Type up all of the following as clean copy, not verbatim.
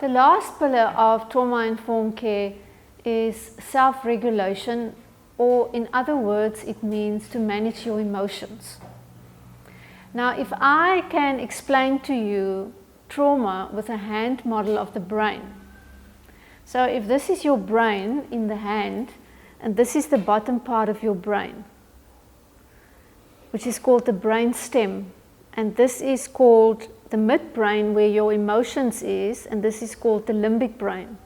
The last pillar of trauma-informed care is self-regulation, or in other words, it means to manage your emotions. Now, if I can explain to you trauma with a hand model of the brain. So if this is your brain in the hand, and this is the bottom part of your brain, which is called the brain stem, and this is called the midbrain where your emotions is, and this is called the limbic brain.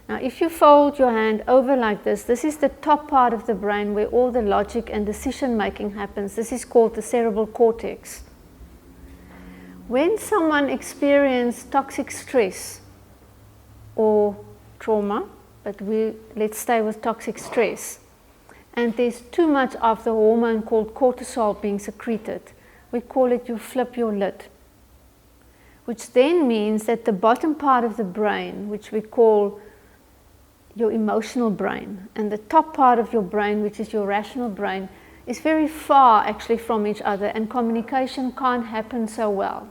Now if you fold your hand over like this is the top part of the brain where all the logic and decision making happens. This is called the cerebral cortex. When someone experiences toxic stress or trauma, but let's stay with toxic stress, and there's too much of the hormone called cortisol being secreted, we call it you flip your lid, which then means that the bottom part of the brain, which we call your emotional brain, and the top part of your brain, which is your rational brain, is very far actually from each other, and communication can't happen so well.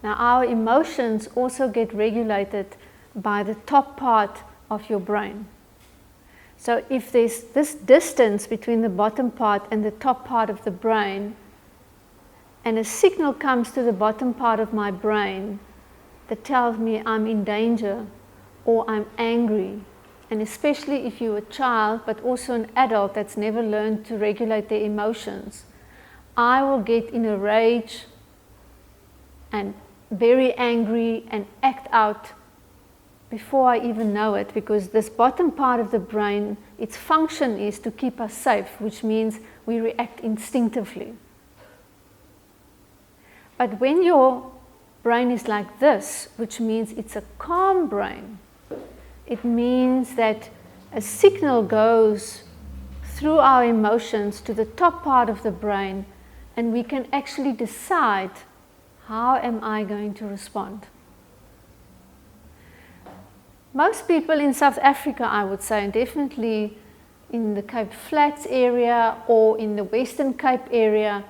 Now our emotions also get regulated by the top part of your brain. So if there's this distance between the bottom part and the top part of the brain, and a signal comes to the bottom part of my brain that tells me I'm in danger or I'm angry, and especially if you're a child but also an adult that's never learned to regulate their emotions, I will get in a rage and very angry and act out before I even know it, because this bottom part of the brain, its function is to keep us safe, which means we react instinctively. But when your brain is like this, which means it's a calm brain, it means that a signal goes through our emotions to the top part of the brain, and we can actually decide, how am I going to respond? Most people in South Africa, I would say, and definitely in the Cape Flats area or in the Western Cape area,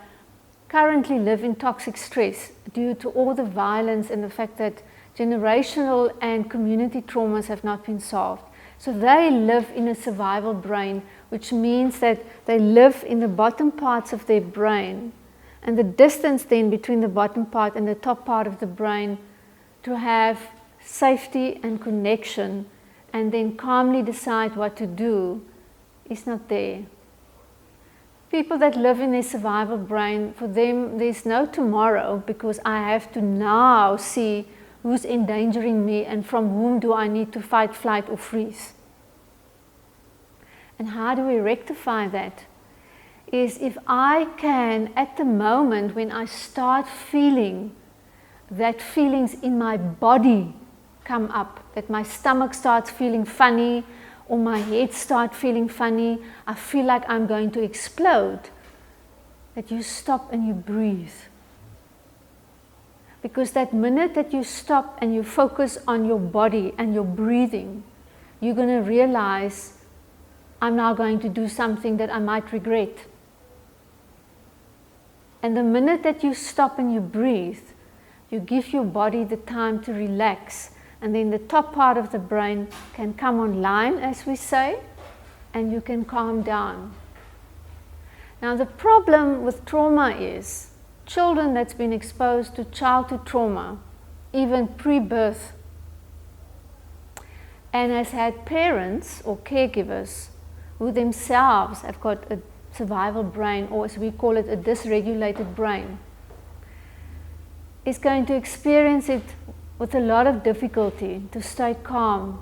currently live in toxic stress due to all the violence and the fact that generational and community traumas have not been solved. So they live in a survival brain, which means that they live in the bottom parts of their brain, and the distance then between the bottom part and the top part of the brain to have safety and connection and then calmly decide what to do is not there. People that live in their survival brain, for them there's no tomorrow, because I have to now see who's endangering me and from whom do I need to fight, flight or freeze. And how do we rectify that? Is if I can, at the moment when I start feeling that feelings in my body come up, that my stomach starts feeling funny or my head starts feeling funny, I feel like I'm going to explode, that you stop and you breathe. Because that minute that you stop and you focus on your body and your breathing, you're going to realize, I'm now going to do something that I might regret. And the minute that you stop and you breathe, you give your body the time to relax, and then the top part of the brain can come online, as we say, and you can calm down. Now the problem with trauma is children that's been exposed to childhood trauma, even pre-birth, and has had parents or caregivers who themselves have got a survival brain, or as we call it, a dysregulated brain, is going to experience it with a lot of difficulty to stay calm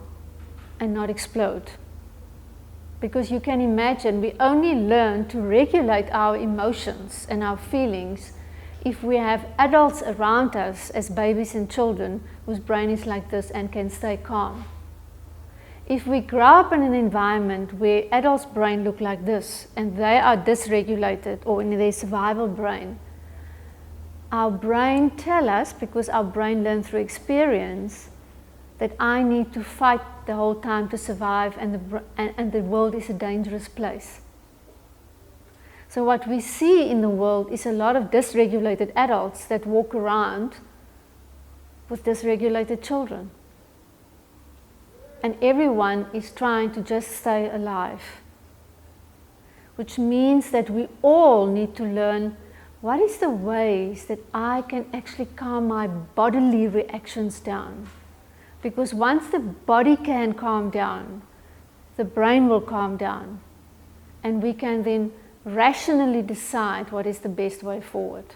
and not explode. Because you can imagine, we only learn to regulate our emotions and our feelings if we have adults around us as babies and children whose brain is like this and can stay calm. If we grow up in an environment where adults' brain look like this and they are dysregulated or in their survival brain, our brain tells us, because our brain learns through experience, that I need to fight the whole time to survive, and the world is a dangerous place. So what we see in the world is a lot of dysregulated adults that walk around with dysregulated children. And everyone is trying to just stay alive. Which means that we all need to learn what is the ways that I can actually calm my bodily reactions down. Because once the body can calm down, the brain will calm down. And we can then rationally decide what is the best way forward.